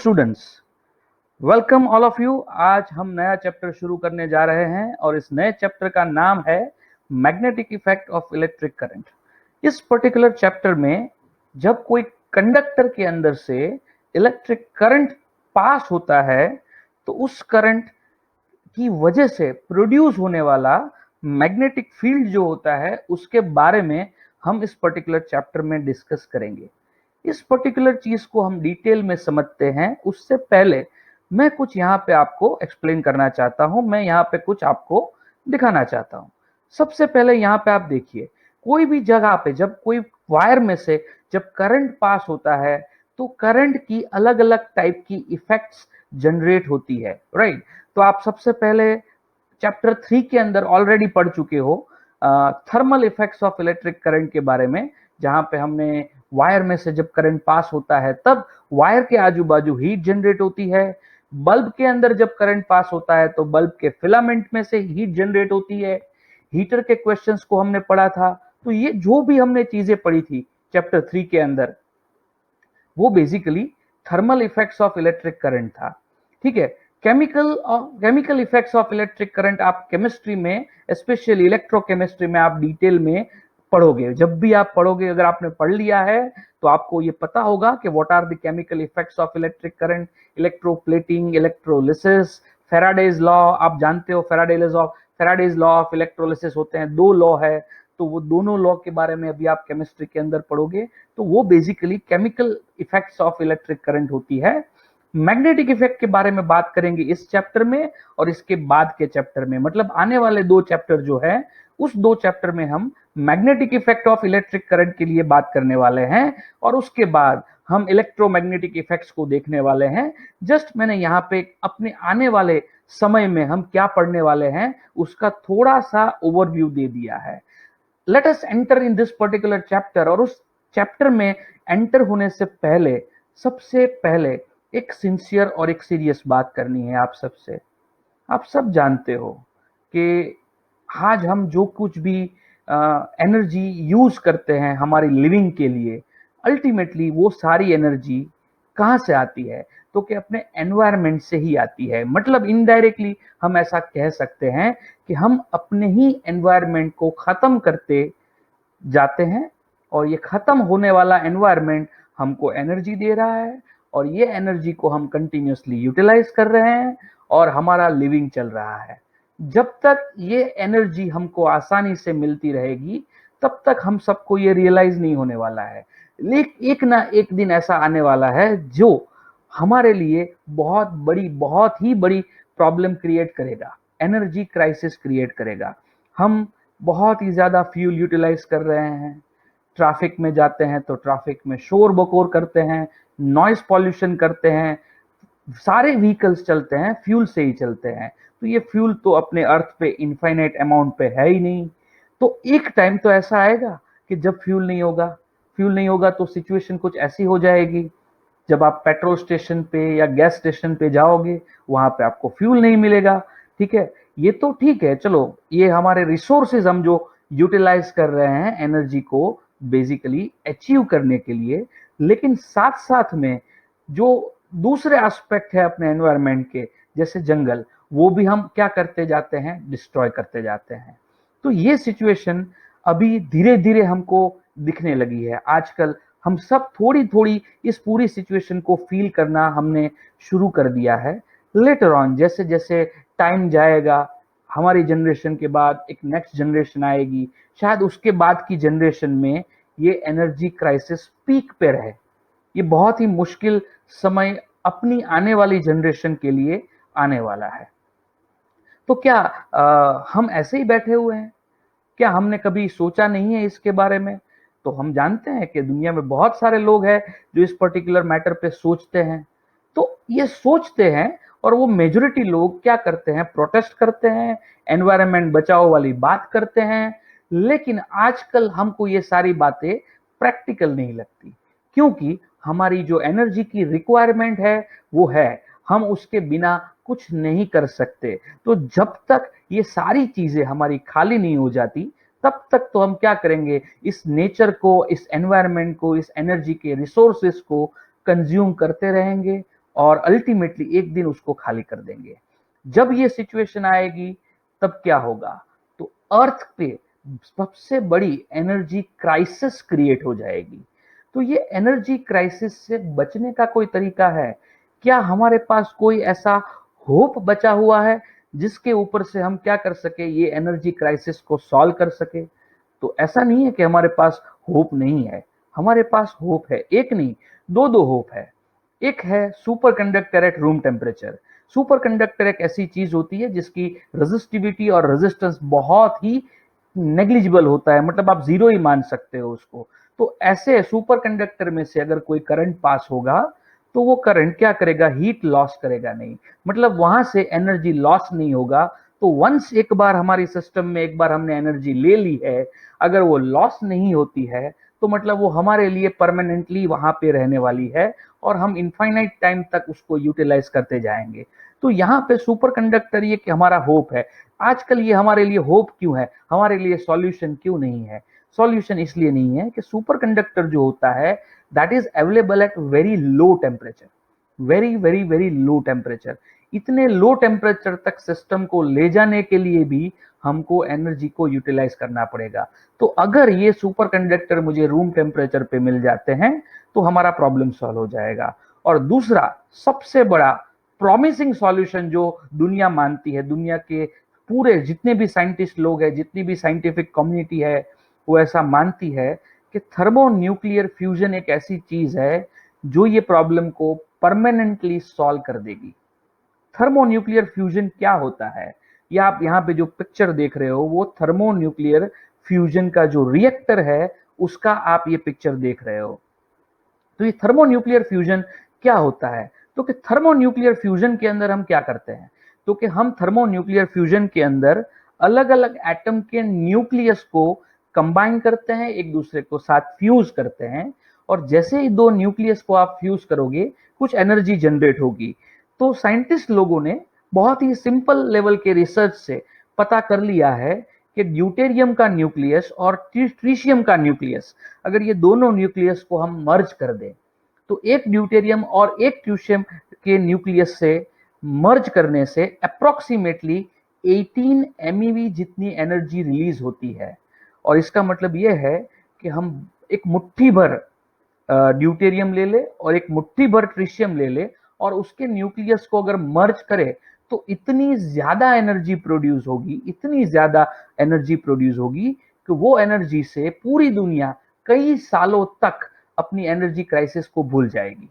Students, welcome all of you. आज हम नया चैप्टर शुरू करने जा रहे हैं और इस नए चैप्टर का नाम है magnetic effect of electric current. इस पर्टिकुलर चैप्टर में जब कोई कंडक्टर के अंदर से इलेक्ट्रिक करंट पास होता है तो उस करंट की वजह से प्रोड्यूस होने वाला मैग्नेटिक फील्ड जो होता है उसके बारे में हम इस पर्टिकुलर चैप्टर में डिस्कस करेंगे। इस पर्टिकुलर चीज को हम डिटेल में समझते हैं उससे पहले मैं कुछ यहाँ पे आपको एक्सप्लेन करना चाहता हूँ, मैं यहाँ पे कुछ आपको दिखाना चाहता हूँ। सबसे पहले यहाँ पे आप देखिए, कोई भी जगह पे जब कोई वायर में से जब करंट पास होता है तो करंट की अलग अलग टाइप की इफेक्ट्स जनरेट होती है, राइट। तो आप सबसे पहले चैप्टर 3 के अंदर ऑलरेडी पढ़ चुके हो thermal effects of electric current के बारे में, जहां पे हमने वायर में से जब करंट पास होता है तब वायर के आजू बाजू हीट जनरेट होती है। बल्ब के अंदर जब करंट पास होता है तो बल्ब के फिलामेंट में से हीट जनरेट होती है। हीटर के क्वेश्चंस को हमने पढ़ा था। तो ये जो भी हमने चीजें पढ़ी थी चैप्टर 3 के अंदर, वो basically thermal effects of electric current था। ठीक है, chemical effects of electric current आप केमिस्ट्री में, स्पेशली इलेक्ट्रोकेमिस्ट्री में आप डिटेल में पढ़ोगे। जब भी आप पढ़ोगे, अगर आपने पढ़ लिया है तो आपको ये पता होगा कि what are the chemical effects of electric current, electroplating, electrolysis, Faraday's law. आप जानते हो फेराडेज लॉ ऑफ इलेक्ट्रोलिसिस होते हैं, दो लॉ है। तो वो दोनों लॉ के बारे में अभी आप केमिस्ट्री के अंदर पढ़ोगे। तो वो basically chemical effects of electric current होती है। मैग्नेटिक इफेक्ट के बारे में बात करेंगे इस चैप्टर में और इसके बाद के चैप्टर में, मतलब आने वाले दो चैप्टर जो है उस दो चैप्टर में हम magnetic effect of electric current के लिए बात करने वाले हैं और उसके बाद हम इलेक्ट्रोमैग्नेटिक इफेक्ट्स को देखने वाले हैं। जस्ट मैंने यहाँ पे अपने आने वाले समय में हम क्या पढ़ने वाले हैं उसका थोड़ा सा ओवरव्यू दे दिया है। Let us enter in this particular chapter. और उस चैप्टर में एंटर होने से पहले सबसे पहले एक सिंसियर और एक सीरियस बात करनी है आप सबसे। आप सब जानते हो कि आज हम जो कुछ भी एनर्जी यूज करते हैं हमारी लिविंग के लिए, अल्टीमेटली वो सारी एनर्जी कहाँ से आती है? तो कि अपने एनवायरनमेंट से ही आती है। मतलब इनडायरेक्टली हम ऐसा कह सकते हैं कि हम अपने ही एनवायरनमेंट को खत्म करते जाते हैं और ये खत्म होने वाला एनवायरनमेंट हमको एनर्जी दे रहा है और ये एनर्जी को हम कंटिन्यूसली यूटिलाइज कर रहे हैं और हमारा लिविंग चल रहा है। जब तक ये एनर्जी हमको आसानी से मिलती रहेगी तब तक हम सबको ये रियलाइज नहीं होने वाला है। लेकिन एक ना एक दिन ऐसा आने वाला है जो हमारे लिए बहुत ही बड़ी प्रॉब्लम क्रिएट करेगा, एनर्जी क्राइसिस क्रिएट करेगा। हम बहुत ही ज्यादा फ्यूल यूटिलाइज कर रहे हैं, ट्रैफिक में जाते हैं तो ट्रैफिक में शोर बकोर करते हैं, नॉइस पॉल्यूशन करते हैं, सारे व्हीकल्स चलते हैं फ्यूल से ही चलते हैं। तो ये फ्यूल तो अपने अर्थ पे इनफाइनाइट अमाउंट पे है ही नहीं। तो एक टाइम तो ऐसा आएगा कि जब फ्यूल नहीं होगा तो सिचुएशन कुछ ऐसी हो जाएगी। जब आप पेट्रोल स्टेशन पे या गैस स्टेशन पे जाओगे वहां पे आपको फ्यूल नहीं मिलेगा। ठीक है, ये तो ठीक है, चलो ये हमारे रिसोर्सेज हम जो यूटिलाइज कर रहे हैं एनर्जी को बेसिकली अचीव करने के लिए, लेकिन साथ साथ में जो दूसरे एस्पेक्ट है अपने एनवायरनमेंट के, जैसे जंगल, वो भी हम क्या करते जाते हैं, डिस्ट्रॉय करते जाते हैं। तो ये सिचुएशन अभी धीरे धीरे हमको दिखने लगी है। आजकल हम सब थोड़ी थोड़ी इस पूरी सिचुएशन को फील करना हमने शुरू कर दिया है। लेटर ऑन जैसे जैसे टाइम जाएगा, हमारी जनरेशन के बाद एक नेक्स्ट जनरेशन आएगी, शायद उसके बाद की जनरेशन में ये एनर्जी क्राइसिस पीक पे रहे। ये बहुत ही मुश्किल समय अपनी आने वाली जनरेशन के लिए आने वाला है। तो क्या हम ऐसे ही बैठे हुए हैं? क्या हमने कभी सोचा नहीं है इसके बारे में? तो हम जानते हैं कि दुनिया में बहुत सारे लोग हैं जो इस पर्टिकुलर मैटर पे सोचते हैं। तो ये सोचते हैं और वो मेजॉरिटी लोग क्या करते हैं, प्रोटेस्ट करते हैं, एनवायरनमेंट बचाओ वाली बात करते हैं। लेकिन आजकल हमको ये सारी बातें प्रैक्टिकल नहीं लगती, क्योंकि हमारी जो एनर्जी की रिक्वायरमेंट है वो है, हम उसके बिना कुछ नहीं कर सकते। तो जब तक ये सारी चीजें हमारी खाली नहीं हो जाती तब तक तो हम क्या करेंगे, इस नेचर को, इस एनवायरनमेंट को, इस एनर्जी के रिसोर्सेस को कंज्यूम करते रहेंगे और अल्टीमेटली एक दिन उसको खाली कर देंगे। जब ये सिचुएशन आएगी तब क्या होगा? तो अर्थ पे सबसे बड़ी एनर्जी क्राइसिस क्रिएट हो जाएगी। तो ये एनर्जी क्राइसिस से बचने का कोई तरीका है? क्या हमारे पास कोई ऐसा होप बचा हुआ है जिसके ऊपर से हम क्या कर सके, ये एनर्जी क्राइसिस को सॉल्व कर सके? तो ऐसा नहीं है कि हमारे पास होप नहीं है, हमारे पास होप है। एक नहीं, दो दो होप है। एक है super conductor at room temperature. Super conductor एक ऐसी चीज होती है जिसकी रेजिस्टिविटी और रेजिस्टेंस बहुत ही नेग्लिजिबल होता है, मतलब आप जीरो ही मान सकते हो उसको। तो ऐसे सुपर कंडक्टर में से अगर कोई करंट पास होगा तो वो करंट क्या करेगा? हीट लॉस करेगा नहीं, मतलब वहां से एनर्जी लॉस नहीं होगा। तो वंस एक बार हमारी सिस्टम में एक बार हमने एनर्जी ले ली है, अगर वो लॉस नहीं होती है तो मतलब वो हमारे लिए परमानेंटली वहां पे रहने वाली है और हम इनफाइनाइट टाइम तक उसको यूटिलाइज करते जाएंगे। तो यहाँ पे सुपर कंडक्टर ये कि हमारा होप है। आजकल ये हमारे लिए होप क्यों है, हमारे लिए सॉल्यूशन क्यों नहीं है? सॉल्यूशन इसलिए नहीं है कि सुपर कंडक्टर जो होता है that is available at very low temperature, very very very low temperature. इतने लो टेम्परेचर तक सिस्टम को ले जाने के लिए भी हमको एनर्जी को यूटिलाइज करना पड़ेगा। तो अगर ये सुपर कंडक्टर मुझे रूम टेम्परेचर पे मिल जाते हैं तो हमारा प्रॉब्लम सॉल्व हो जाएगा। और दूसरा सबसे बड़ा प्रॉमिसिंग सॉल्यूशन जो दुनिया मानती है, दुनिया के पूरे जितने भी साइंटिस्ट लोग हैं, जितनी भी साइंटिफिक कम्युनिटी है, वो ऐसा मानती है कि थर्मो न्यूक्लियर फ्यूजन एक ऐसी चीज है जो ये प्रॉब्लम को परमानेंटली सॉल्व कर देगी। थर्मो न्यूक्लियर फ्यूजन क्या होता है? ये आप यहाँ पे जो पिक्चर देख रहे हो वो थर्मो न्यूक्लियर फ्यूजन का जो रिएक्टर है उसका आप ये पिक्चर देख रहे हो। तो ये थर्मो न्यूक्लियर फ्यूजन क्या होता है? तो कि थर्मो न्यूक्लियर फ्यूजन के अंदर हम क्या करते हैं? तो कि हम थर्मो न्यूक्लियर फ्यूजन के अंदर अलग अलग एटम के न्यूक्लियस को कंबाइन करते हैं, एक दूसरे को साथ फ्यूज करते हैं, और जैसे ही दो न्यूक्लियस को आप फ्यूज करोगे कुछ एनर्जी जनरेट होगी। तो साइंटिस्ट लोगों ने बहुत ही सिंपल लेवल के रिसर्च से पता कर लिया है कि ड्यूटेरियम का न्यूक्लियस और ट्रिशियम का न्यूक्लियस, अगर ये दोनों न्यूक्लियस को हम मर्ज कर दें तो एक ड्यूटेरियम और एक ट्रिशियम के न्यूक्लियस से मर्ज करने से अप्रोक्सीमेटली 18 MeV जितनी एनर्जी रिलीज होती है। और इसका मतलब यह है कि हम एक मुट्ठी भर ड्यूटेरियम ले ले और एक मुट्ठी भर ट्रिशियम ले ले और उसके न्यूक्लियस को अगर मर्ज करे तो इतनी ज्यादा एनर्जी प्रोड्यूस होगी, इतनी ज्यादा एनर्जी प्रोड्यूस होगी कि वो एनर्जी से पूरी दुनिया कई सालों तक अपनी एनर्जी क्राइसिस को भूल जाएगी।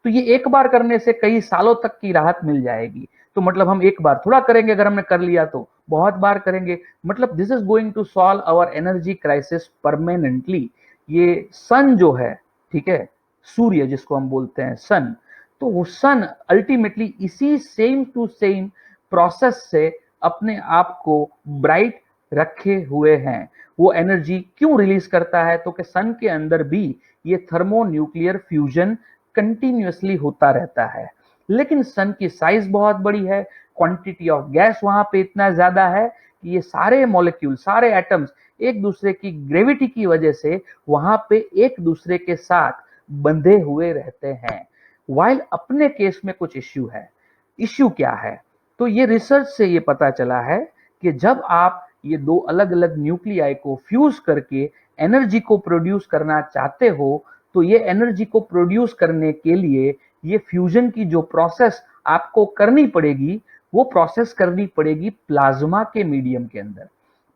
तो ये एक बार करने से कई सालों तक की राहत मिल जाएगी। तो मतलब हम एक बार थोड़ा करेंगे, अगर हमने कर लिया तो बहुत बार करेंगे। मतलब this is going to solve our energy crisis permanently. ये सन जो है, ठीक है, सूर्य जिसको हम बोलते हैं सन, तो वो सन अल्टीमेटली इसी सेम टू सेम प्रोसेस से अपने आप को ब्राइट रखे हुए हैं। वो एनर्जी क्यों रिलीज करता है? तो कि सन के अंदर भी ये थर्मो न्यूक्लियर फ्यूजन कंटिन्यूअसली होता रहता है। लेकिन सन की साइज बहुत बड़ी है, क्वांटिटी ऑफ गैस वहां पे इतना ज्यादा है कि ये सारे मॉलिक्यूल, सारे एटम्स एक दूसरे की ग्रेविटी की वजह से वहां पे एक दूसरे के साथ बंधे हुए रहते हैं। वाइल अपने केस में कुछ इश्यू है। इश्यू क्या है? तो ये रिसर्च से ये पता चला है कि जब आप ये दो अलग अलग न्यूक्लियाई को फ्यूज करके एनर्जी को प्रोड्यूस करना चाहते हो तो ये एनर्जी को प्रोड्यूस करने के लिए ये फ्यूजन की जो प्रोसेस आपको करनी पड़ेगी वो प्रोसेस करनी पड़ेगी प्लाज्मा के मीडियम के अंदर।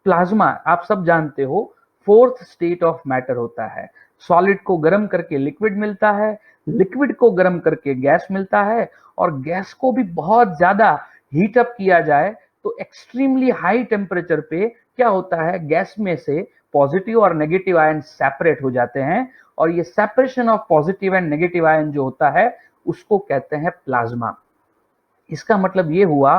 प्लाज्मा आप सब जानते हो फोर्थ स्टेट ऑफ मैटर होता है। सॉलिड को गर्म करके लिक्विड मिलता है, लिक्विड को गर्म करके गैस मिलता है, और गैस को भी बहुत ज्यादा हीट अप किया जाए तो एक्सट्रीमली हाई टेम्परेचर पे क्या होता है, गैस में से पॉजिटिव और नेगेटिव आयन सेपरेट हो जाते हैं, और ये separation of positive and negative ion जो होता है उसको कहते हैं प्लाज्मा। इसका मतलब ये हुआ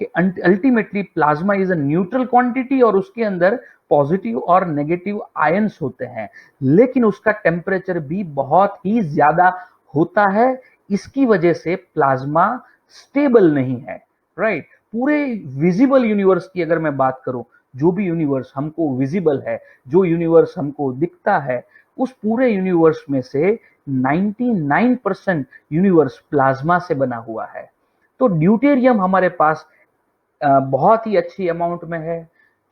कि ultimately plasma is a neutral quantity और उसके अंदर पॉजिटिव और नेगेटिव आयंस होते हैं, लेकिन उसका टेम्परेचर भी बहुत ही ज्यादा होता है। इसकी वजह से प्लाज्मा स्टेबल नहीं है, राइट। पूरे विजिबल यूनिवर्स की अगर मैं बात करूं, जो भी यूनिवर्स हमको विजिबल है, जो यूनिवर्स हमको दिखता है, उस पूरे यूनिवर्स में से 99% यूनिवर्स प्लाज्मा से बना हुआ है। तो ड्यूटेरियम हमारे पास बहुत ही अच्छी अमाउंट में है,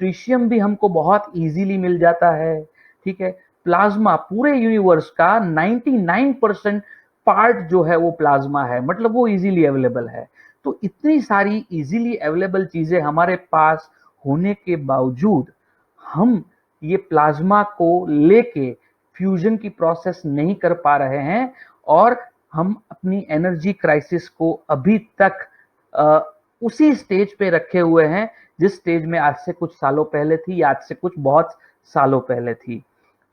ट्रिशियम भी हमको बहुत इजीली मिल जाता है, ठीक है। प्लाज्मा पूरे यूनिवर्स का 99% पार्ट जो है वो प्लाज्मा है, मतलब वो इजीली अवेलेबल है। तो इतनी सारी इजीली अवेलेबल चीजें हमारे पास होने के बावजूद हम ये प्लाज्मा को लेके फ्यूजन की प्रोसेस नहीं कर पा रहे हैं, और हम अपनी एनर्जी क्राइसिस को अभी तक उसी स्टेज पे रखे हुए हैं जिस स्टेज में आज से कुछ सालों पहले थी, या आज से कुछ बहुत सालों पहले थी।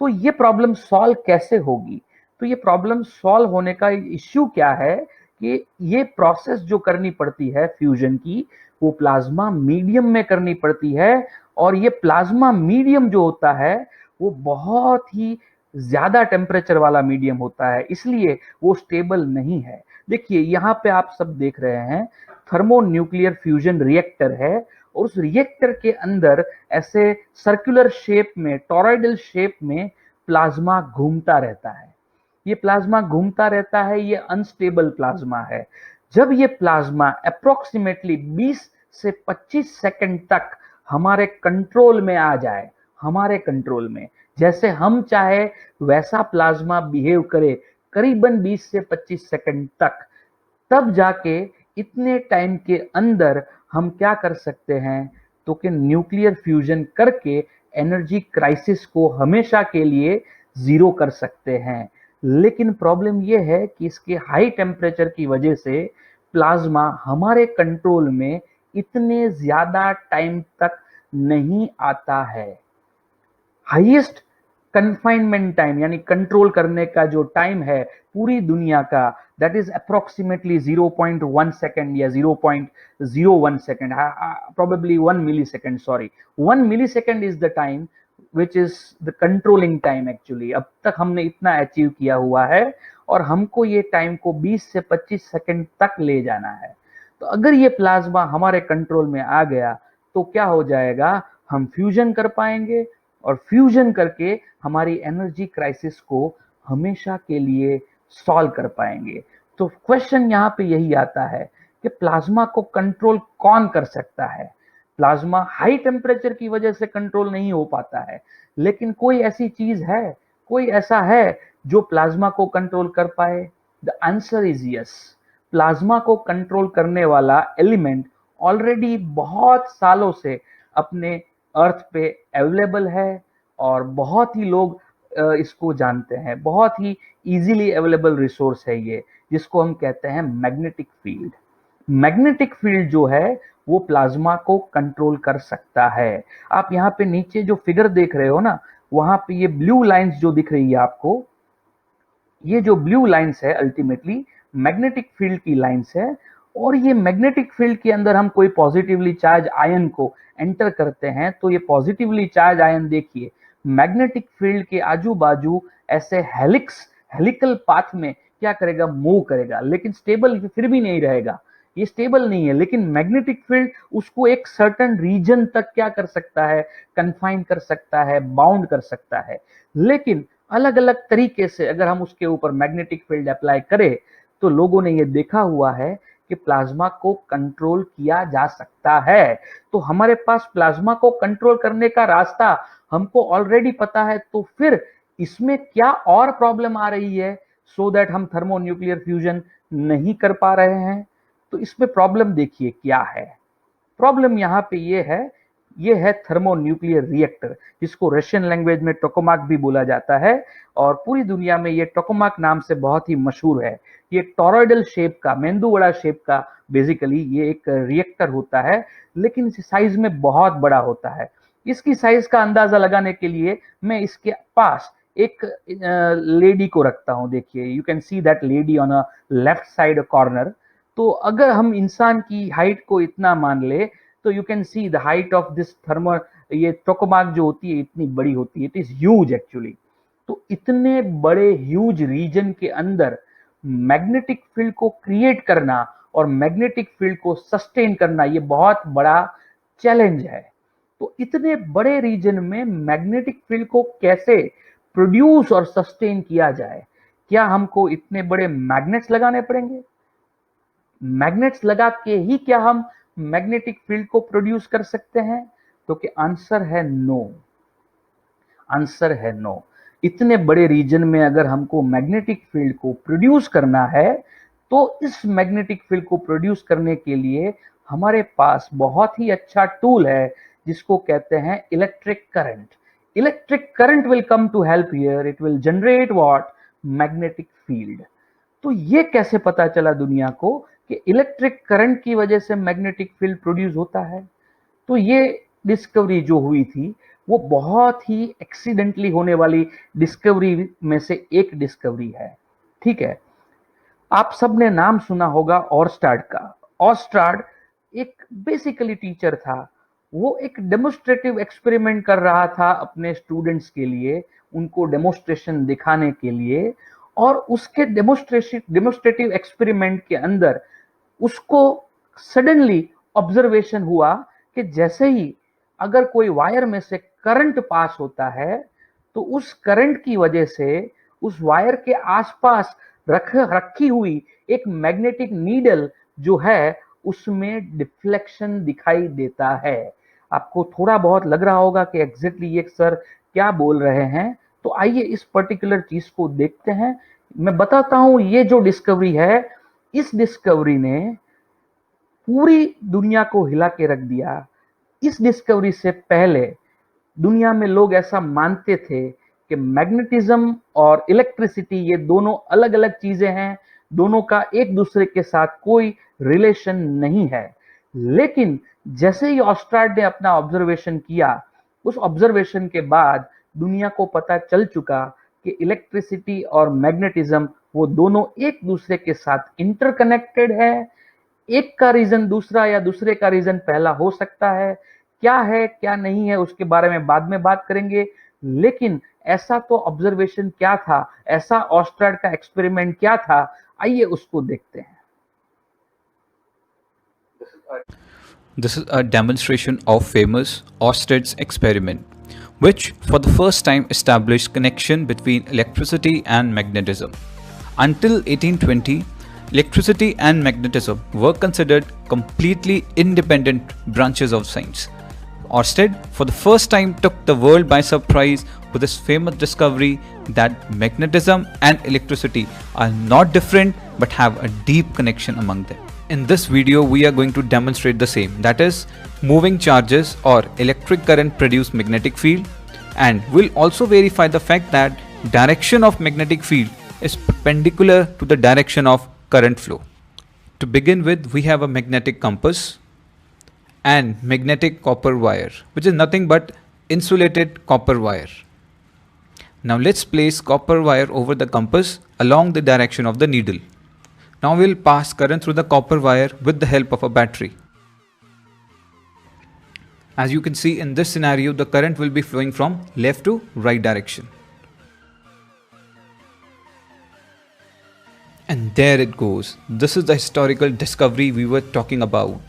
तो ये प्रॉब्लम सॉल्व कैसे होगी? तो ये प्रॉब्लम सॉल्व होने का इश्यू क्या है कि ये प्रोसेस जो करनी पड़ती है फ्यूजन की, वो प्लाज्मा मीडियम में करनी पड़ती है, और ये प्लाज्मा मीडियम जो होता है वो बहुत ही ज्यादा टेम्परेचर वाला मीडियम होता है, इसलिए वो स्टेबल नहीं है। देखिए यहाँ पे आप सब देख रहे हैं, थर्मोन्यूक्लियर फ्यूजन रिएक्टर है, और उस रिएक्टर के अंदर ऐसे सर्कुलर शेप में, टॉरॉइडल शेप में प्लाज्मा घूमता रहता है। ये प्लाज्मा घूमता रहता है, ये अनस्टेबल प्लाज्मा है। जब ये प्लाज्मा अप्रोक्सीमेटली 20 से 25 सेकंड तक हमारे कंट्रोल में आ जाए, हमारे कंट्रोल में, जैसे हम चाहे वैसा प्लाज्मा बिहेव करे करीबन 20 से 25 सेकंड तक, तब जाके इतने टाइम के अंदर हम क्या कर सकते हैं, तो कि न्यूक्लियर फ्यूजन करके एनर्जी क्राइसिस को हमेशा के लिए जीरो कर सकते हैं। लेकिन प्रॉब्लम यह है कि इसके हाई टेम्परेचर की वजह से प्लाज्मा हमारे कंट्रोल में इतने ज्यादा टाइम तक नहीं आता है। हाईएस्ट कन्फाइनमेंट टाइम यानी कंट्रोल करने का जो टाइम है पूरी दुनिया का, दैट इज अप्रोक्सीमेटली 0.1 सेकेंड या 0.01 second, probably 1 millisecond, sorry 1 millisecond is the time which is the controlling time. Actually अब तक हमने इतना अचीव किया हुआ है, और हमको ये टाइम को 20 से 25 सेकेंड तक ले जाना है। तो अगर ये प्लाज्मा हमारे कंट्रोल में आ गया तो क्या हो जाएगा, हम फ्यूजन कर पाएंगे, और फ्यूजन करके हमारी एनर्जी क्राइसिस को हमेशा के लिए सॉल्व कर पाएंगे। तो क्वेश्चन यहाँ पे यही आता है कि प्लाज्मा को कंट्रोल कौन कर सकता है? प्लाज्मा हाई टेम्परेचर की वजह से कंट्रोल नहीं हो पाता है, लेकिन कोई ऐसी चीज है, कोई ऐसा है जो प्लाज्मा को कंट्रोल कर पाए? The answer is yes. Plasma को कंट्रोल करने वाला एलिमेंट ऑलरेडी बहुत सालों से अपने अर्थ पे अवेलेबल है, और बहुत ही लोग इसको जानते हैं। बहुत ही इजीली अवेलेबल रिसोर्स है ये, जिसको हम कहते हैं मैग्नेटिक फील्ड। मैग्नेटिक फील्ड जो है वो प्लाज्मा को कंट्रोल कर सकता है। आप यहाँ पे नीचे जो फिगर देख रहे हो ना, वहां पे ये ब्लू लाइंस जो दिख रही है आपको, ये जो ब्लू लाइंस है अल्टीमेटली मैग्नेटिक फील्ड की लाइंस है। और ये मैग्नेटिक फील्ड के अंदर हम कोई पॉजिटिवली चार्ज आयन को एंटर करते हैं, तो ये पॉजिटिवली चार्ज आयन देखिए मैग्नेटिक फील्ड के आजू बाजू ऐसे हेलिकल पाथ में क्या करेगा, मूव करेगा, लेकिन स्टेबल फिर भी नहीं रहेगा, ये स्टेबल नहीं है। लेकिन मैग्नेटिक फील्ड उसको एक सर्टेन रीजन तक क्या कर सकता है, कंफाइन कर सकता है, बाउंड कर सकता है। लेकिन अलग अलग तरीके से अगर हम उसके ऊपर मैग्नेटिक फील्ड अप्लाई करें, तो लोगों ने ये देखा हुआ है कि प्लाज्मा को कंट्रोल किया जा सकता है। तो हमारे पास प्लाज्मा को कंट्रोल करने का रास्ता हमको ऑलरेडी पता है, तो फिर इसमें क्या और प्रॉब्लम आ रही है सो दैट हम थर्मोन्यूक्लियर फ्यूजन नहीं कर पा रहे हैं? तो इसमें प्रॉब्लम देखिए क्या है। प्रॉब्लम यहाँ पे ये है थर्मोन्यूक्लियर रिएक्टर, जिसको रशियन लैंग्वेज में टोकामाक भी बोला जाता है, और पूरी दुनिया में ये टोकामाक नाम से बहुत ही मशहूर है। ये टॉरॉइडल शेप का, मेंदुवड़ा शेप का बेसिकली ये एक रिएक्टर होता है, लेकिन इस साइज में बहुत बड़ा होता है। इसकी साइज का अंदाजा लगाने के लिए मैं इसके पास एक लेडी को रखता हूं। देखिए, you can see that lady on a left side corner. तो अगर हम इंसान की हाइट को इतना मान ले, तो you can see the height of this thermal, ये टोकामाक जो होती है इतनी बड़ी होती है, इट इज ह्यूज एक्चुअली। तो इतने बड़े ह्यूज रीजन के अंदर मैग्नेटिक फील्ड को क्रिएट करना और मैग्नेटिक फील्ड को सस्टेन करना, ये बहुत बड़ा चैलेंज है। तो इतने बड़े रीजन में मैग्नेटिक फील्ड को कैसे प्रोड्यूस और सस्टेन किया जाए, क्या हमको इतने बड़े मैग्नेट्स लगाने पड़ेंगे? मैग्नेट्स लगा के ही क्या हम मैग्नेटिक फील्ड को प्रोड्यूस कर सकते हैं? तो कि आंसर है नो। आंसर है नो। इतने बड़े रीजन में अगर हमको मैग्नेटिक फील्ड को प्रोड्यूस करना है, तो इस मैग्नेटिक फील्ड को प्रोड्यूस करने के लिए हमारे पास बहुत ही अच्छा टूल है जिसको कहते हैं electric current. Electric current will come to help here, it will generate what? Magnetic field. तो ये कैसे पता चला दुनिया को कि इलेक्ट्रिक करंट की वजह से मैग्नेटिक फील्ड प्रोड्यूस होता है? तो ये डिस्कवरी जो हुई थी वो बहुत ही एक्सीडेंटली होने वाली डिस्कवरी में से एक डिस्कवरी है। ठीक है, आप सबने नाम सुना होगा ऑरस्टाड का। ऑरस्टाड एक बेसिकली टीचर था। वो एक डेमोस्ट्रेटिव एक्सपेरिमेंट कर रहा था अपने स्टूडेंट्स के लिए, उनको डेमोस्ट्रेशन दिखाने के लिए। और उसके डेमोस्ट्रेटिव एक्सपेरिमेंट के अंदर उसको सडनली ऑब्जर्वेशन हुआ कि जैसे ही अगर कोई वायर में से करंट पास होता है, तो उस करंट की वजह से उस वायर के आसपास रखी हुई एक मैग्नेटिक नीडल जो है उसमें डिफ्लेक्शन दिखाई देता है। आपको थोड़ा बहुत लग रहा होगा कि एग्जैक्टली ये सर क्या बोल रहे हैं। तो आइए इस पर्टिकुलर चीज को देखते हैं। मैं बताता हूं, ये जो डिस्कवरी है, इस डिस्कवरी ने पूरी दुनिया को हिला के रख दिया। इस डिस्कवरी से पहले दुनिया में लोग ऐसा मानते थे कि मैग्नेटिज्म और इलेक्ट्रिसिटी ये दोनों अलग अलग चीजें हैं, दोनों का एक दूसरे के साथ कोई रिलेशन नहीं है। लेकिन जैसे ही ऑस्ट्राड ने अपना ऑब्जर्वेशन किया, उस ऑब्जर्वेशन के बाद दुनिया को पता चल चुका कि इलेक्ट्रिसिटी और मैग्नेटिज्म वो दोनों एक दूसरे के साथ इंटरकनेक्टेड है। एक का रीजन दूसरा या दूसरे का रीजन पहला हो सकता है क्या नहीं है उसके बारे में बाद में बात करेंगे। लेकिन ऐसा तो ऑब्जर्वेशन क्या था, ऐसा ऑस्ट्राड का एक्सपेरिमेंट क्या था, आइए उसको देखते हैं। This is a demonstration of famous Oersted's experiment, which for the first time established connection between electricity and magnetism. Until 1820, electricity and magnetism were considered completely independent branches of science. Oersted for the first time took the world by surprise with his famous discovery that magnetism and electricity are not different but have a deep connection among them. In this video, we are going to demonstrate the same, that is, moving charges or electric current produce magnetic field, and we'll also verify the fact that direction of magnetic field is perpendicular to the direction of current flow. To begin with, we have a magnetic compass and magnetic copper wire, which is nothing but insulated copper wire. Now let's place copper wire over the compass along the direction of the needle. Now we'll pass current through the copper wire with the help of a battery. As you can see in this scenario, the current will be flowing from left to right direction. And there it goes. This is the historical discovery we were talking about.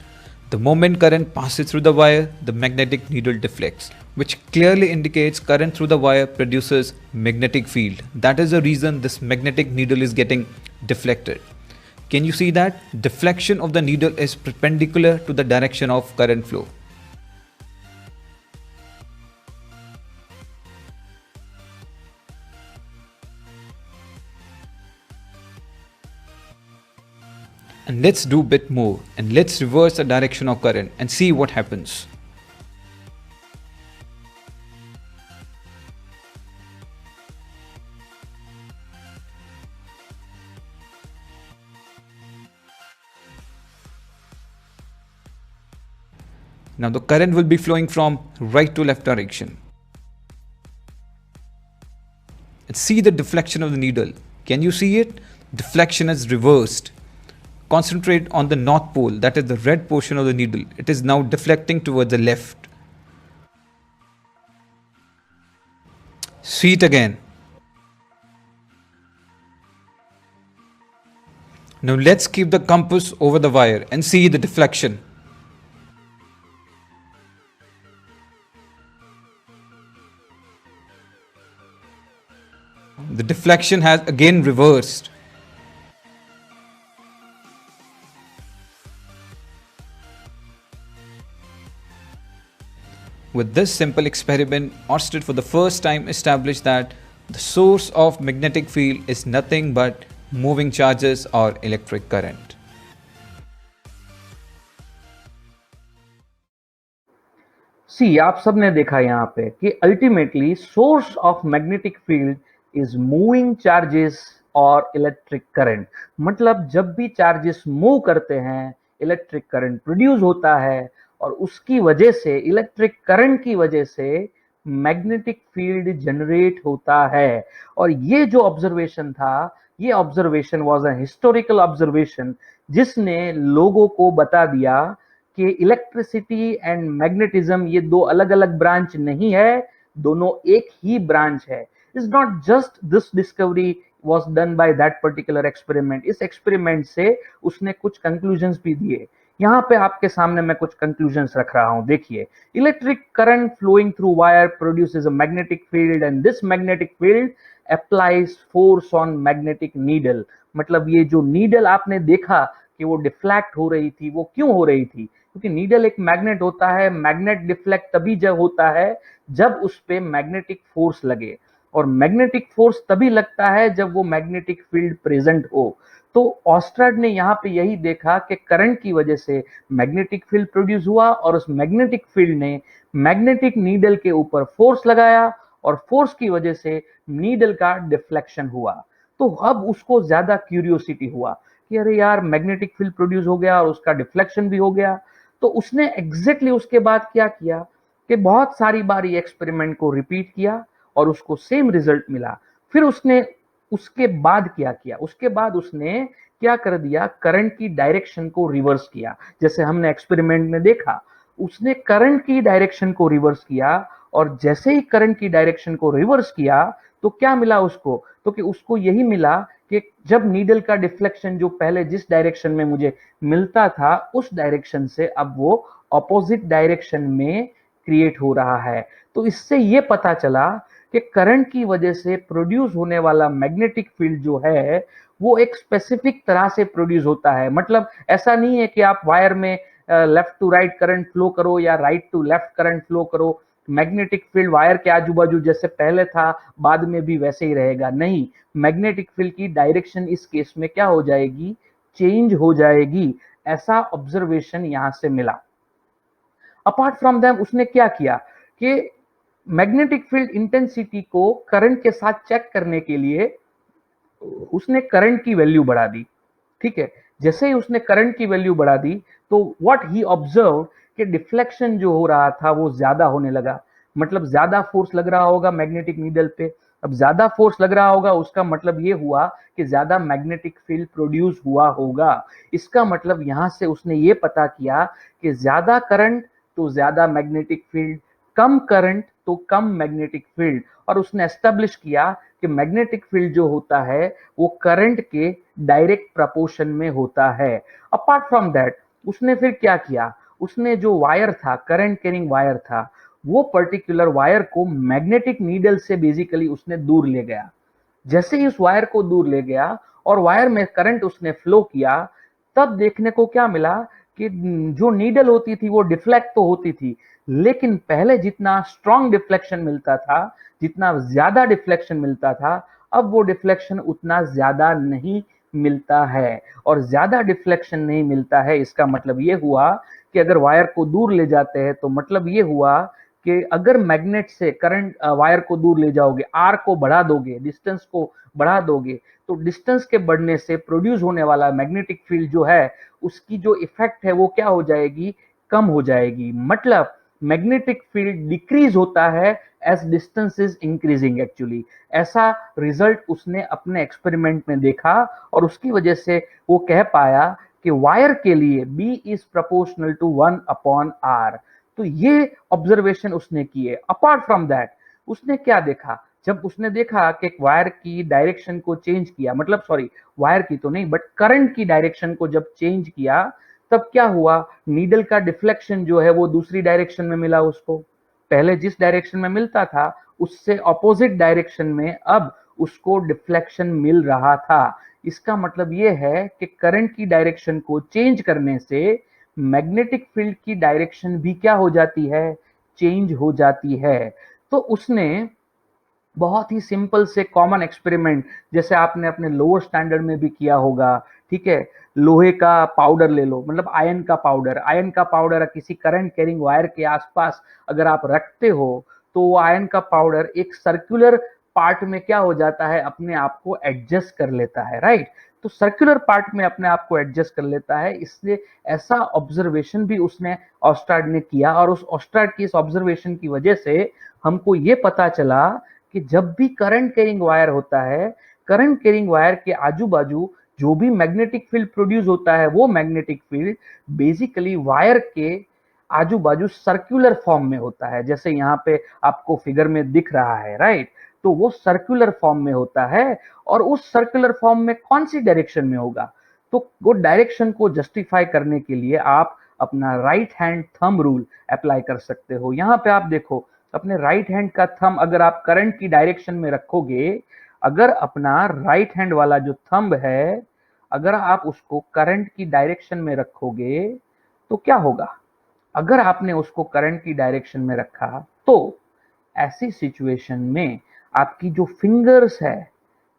The moment current passes through the wire, the magnetic needle deflects, which clearly indicates current through the wire produces magnetic field. That is the reason this magnetic needle is getting deflected. Can you see that? Deflection of the needle is perpendicular to the direction of current flow. And let's do a bit more and let's reverse the direction of current and see what happens. Now the current will be flowing from right to left direction. And see the deflection of the needle. Can you see it? Deflection is reversed. Concentrate on the north pole, that is the red portion of the needle. It is now deflecting towards the left. See it again. Now let's keep the compass over the wire and see the deflection. The deflection has again reversed. With this simple experiment, Oersted for the first time established that the source of magnetic field is nothing but moving charges or electric current. सी आप सबने देखा यहाँ पे कि ultimately source of magnetic field is moving charges और electric current. मतलब जब भी चार्जेस मूव करते हैं इलेक्ट्रिक करंट प्रोड्यूस होता है और उसकी वजह से इलेक्ट्रिक करंट की वजह से मैग्नेटिक फील्ड जनरेट होता है। और ये जो ऑब्जर्वेशन था, ये observation was a historical observation जिसने लोगों को बता दिया कि इलेक्ट्रिसिटी एंड मैग्नेटिज्म ये दो अलग अलग ब्रांच नहीं है, दोनों एक ही ब्रांच है। It's not just this discovery was done by that particular experiment। इस एक्सपेरिमेंट से उसने कुछ कंक्लूजन्स भी दिए। यहाँ पे आपके सामने मैं कुछ कंक्लूजन्स रख रहा हूँ, देखिए। Electric current flowing through wire produces a magnetic field and this magnetic field applies force on magnetic needle. मतलब ये जो नीडल आपने देखा कि वो डिफ्लेक्ट हो रही थी, वो क्यों हो रही थी? क्योंकि नीडल एक मैग्नेट होता है। मैग्नेट डिफ्लेक्ट तभी जब होता है जब उस पे मैग्नेटिक फोर्स लगे, और मैग्नेटिक फोर्स तभी लगता है जब वो मैग्नेटिक फील्ड प्रेजेंट हो। तो ऑस्ट्रेड ने यहाँ पे यही देखा कि करंट की वजह से मैग्नेटिक फील्ड प्रोड्यूस हुआ और उस मैग्नेटिक फील्ड ने मैग्नेटिक नीडल के ऊपर फोर्स लगाया और फोर्स की वजह से नीडल का डिफ्लेक्शन हुआ। तो अब उसको ज्यादा क्यूरियोसिटी हुआ कि अरे यार, मैग्नेटिक फील्ड प्रोड्यूस हो गया और उसका डिफ्लेक्शन भी हो गया। तो उसने एग्जैक्टली उसके बाद क्या किया कि बहुत सारी बार ये एक्सपेरिमेंट को रिपीट किया और उसको सेम रिजल्ट मिला। फिर उसने उसके बाद क्या किया? उसके बाद उसने क्या कर दिया, करंट की डायरेक्शन को रिवर्स किया। जैसे हमने एक्सपेरिमेंट में देखा, उसने करंट की डायरेक्शन को रिवर्स किया और जैसे ही करंट की डायरेक्शन को रिवर्स किया तो क्या मिला उसको? तो कि उसको यही मिला कि जब नीडल का डिफ्लेक्शन जो पहले जिस डायरेक्शन में मुझे मिलता था उस डायरेक्शन से अब वो ऑपोजिट डायरेक्शन में क्रिएट हो रहा है। तो इससे ये पता चला कि करंट की वजह से प्रोड्यूस होने वाला मैग्नेटिक फील्ड जो है वो एक स्पेसिफिक तरह से प्रोड्यूस होता है। मतलब ऐसा नहीं है कि आप वायर में left to right current flow करो या right to left current flow करो, मैग्नेटिक फील्ड वायर के आजू बाजू जैसे पहले था बाद में भी वैसे ही रहेगा। नहीं, मैग्नेटिक फील्ड की डायरेक्शन इस केस में क्या हो जाएगी, चेंज हो जाएगी। ऐसा ऑब्जर्वेशन यहां से मिला। अपार्ट फ्रॉम दैम उसने क्या किया कि मैग्नेटिक फील्ड इंटेंसिटी को करंट के साथ चेक करने के लिए उसने करंट की वैल्यू बढ़ा दी। ठीक है, जैसे ही उसने करंट की वैल्यू बढ़ा दी तो व्हाट ही ऑब्जर्व कि डिफ्लेक्शन जो हो रहा था वो ज्यादा होने लगा। मतलब ज्यादा फोर्स लग रहा होगा मैग्नेटिक नीडल पे। अब ज्यादा फोर्स लग रहा होगा उसका मतलब ये हुआ कि ज्यादा मैग्नेटिक फील्ड प्रोड्यूस हुआ होगा। इसका मतलब यहां से उसने ये पता किया कि ज्यादा करंट तो ज्यादा मैग्नेटिक फील्ड, कम करंट तो कम मैग्नेटिक फील्ड। और उसने एस्टेब्लिश किया कि मैग्नेटिक फील्ड जो होता है वो करंट के डायरेक्ट प्रपोर्शन में होता है। अपार्ट फ्रॉम दैट उसने फिर क्या किया, उसने जो वायर था, करंट कैरिंग वायर था, वो पर्टिकुलर वायर को मैग्नेटिक नीडल से बेसिकली उसने दूर ले गया। जैसे ही उस वायर को दूर ले गया और वायर में करंट उसने फ्लो किया, तब देखने को क्या मिला कि जो नीडल होती थी वो डिफ्लेक्ट तो होती थी, लेकिन पहले जितना स्ट्रॉन्ग डिफ्लेक्शन मिलता था, जितना ज्यादा डिफ्लेक्शन मिलता था, अब वो डिफ्लेक्शन उतना ज्यादा नहीं मिलता है। और ज्यादा डिफ्लेक्शन नहीं मिलता है इसका मतलब ये हुआ कि अगर वायर को दूर ले जाते हैं तो मतलब ये हुआ कि अगर मैग्नेट से करंट वायर को दूर ले जाओगे, आर को बढ़ा दोगे, डिस्टेंस को बढ़ा दोगे, तो डिस्टेंस के बढ़ने से प्रोड्यूस होने वाला मैग्नेटिक फील्ड जो है उसकी जो इफेक्ट है वो क्या हो जाएगी, कम हो जाएगी। मतलब मैग्नेटिक फील्ड डिक्रीज होता है as distance is increasing. Actually ऐसा रिजल्ट उसने अपने एक्सपेरिमेंट में देखा और उसकी वजह से वो कह पाया कि वायर के लिए B is proportional to 1/R। तो ये ऑब्जर्वेशन उसने किए। अपार्ट फ्रॉम दैट उसने क्या देखा, जब उसने देखा कि वायर की डायरेक्शन को चेंज किया, मतलब सॉरी वायर की तो नहीं बट करंट की डायरेक्शन को जब चेंज किया तब क्या हुआ, नीडल का डिफ्लेक्शन जो है वो दूसरी डायरेक्शन में मिला उसको। पहले जिस डायरेक्शन में मिलता था उससे ऑपोजिट डायरेक्शन में अब उसको डिफ्लेक्शन मिल रहा था। इसका मतलब ये है कि करंट की डायरेक्शन को चेंज करने से मैग्नेटिक फील्ड की डायरेक्शन भी क्या हो जाती है, चेंज हो जाती है। तो उसने बहुत ही सिंपल से कॉमन एक्सपेरिमेंट, जैसे आपने अपने लोअर स्टैंडर्ड में भी किया होगा, ठीक है, लोहे का पाउडर ले लो, मतलब आयन का पाउडर किसी करंट कैरिंग वायर के आसपास अगर आप रखते हो तो वो आयन का पाउडर एक सर्कुलर पार्ट में क्या हो जाता है, अपने आप को एडजस्ट कर लेता है, राइट। तो सर्कुलर पार्ट में अपने आप को एडजस्ट कर लेता है, इसलिए ऐसा ऑब्जर्वेशन भी उसने ऑस्ट्राड ने किया, और उस ऑस्ट्राड की इस ऑब्जर्वेशन की वजह से हमको ये पता चला कि जब भी करंट कैरिंग वायर होता है, करंट कैरिंग वायर के आजू बाजू जो भी मैग्नेटिक फील्ड प्रोड्यूस होता है, वो मैग्नेटिक फील्ड बेसिकली वायर के आजू बाजू सर्कुलर फॉर्म में होता है, जैसे यहाँ पे आपको फिगर में दिख रहा है, राइट। तो वो सर्कुलर फॉर्म में होता है, और उस सर्कुलर फॉर्म में कौन सी डायरेक्शन में होगा, तो वो डायरेक्शन को जस्टिफाई करने के लिए आप अपना right hand thumb rule apply कर सकते हो। यहाँ पे आप देखो, अपने राइट हैंड का थंब अगर आप करंट की डायरेक्शन में रखोगे, अगर अपना राइट हैंड वाला जो थंब है, अगर आप उसको करंट की डायरेक्शन में रखोगे तो क्या होगा, अगर आपने उसको करंट की डायरेक्शन में रखा तो ऐसी सिचुएशन में आपकी जो फिंगर्स है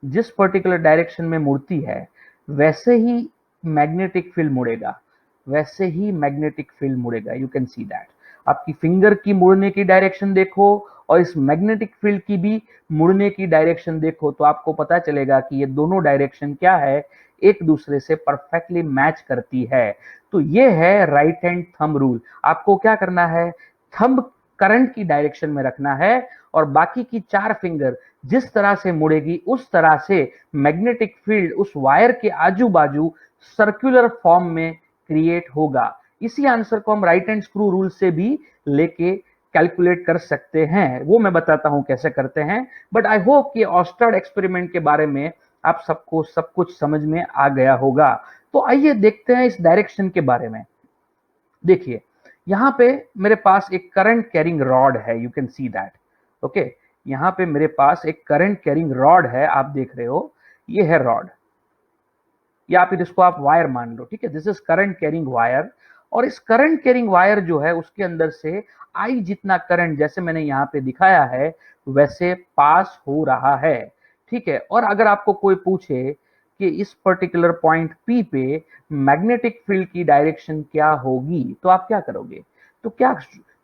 जिस पर्टिकुलर डायरेक्शन में मुड़ती है, वैसे ही मैग्नेटिक फील्ड मुड़ेगा, वैसे ही मैग्नेटिक फील्ड मुड़ेगा। You can see that. आपकी फिंगर की मुड़ने की डायरेक्शन देखो और इस मैग्नेटिक फील्ड की भी मुड़ने की डायरेक्शन देखो, तो आपको पता चलेगा कि ये दोनों डायरेक्शन क्या है, एक दूसरे से परफेक्टली मैच करती है। तो ये है राइट हैंड थंब रूल। आपको क्या करना है, थंब करंट की डायरेक्शन में रखना है, और बाकी की 4 फिंगर जिस तरह से मुड़ेगी उस तरह से मैग्नेटिक फील्ड उस वायर के आजू बाजू सर्कुलर फॉर्म में क्रिएट होगा। इसी आंसर को हम राइट हैंड स्क्रू रूल से भी लेके कैलकुलेट कर सकते हैं, वो मैं बताता हूं कैसे करते हैं। बट आई होप कि ऑस्ट्राड एक्सपेरिमेंट के बारे में आप सबको सब कुछ समझ में आ गया होगा। तो आइए देखते हैं इस डायरेक्शन के बारे में। देखिए, यहां पे मेरे पास एक करंट कैरिंग रॉड है, you can see that. Okay, यहां पे मेरे पास एक करंट कैरिंग रॉड है, आप देख रहे हो, ये है रॉड, या फिर इसको आप वायर मान लो, ठीक है। This is current carrying wire, और इस करंट कैरिंग वायर जो है उसके अंदर से आई जितना करंट, जैसे मैंने यहाँ पे दिखाया है, वैसे पास हो रहा है, ठीक है। और अगर आपको कोई पूछे कि इस पर्टिकुलर पॉइंट पी पे मैग्नेटिक फील्ड की डायरेक्शन क्या होगी, तो आप क्या करोगे, तो क्या,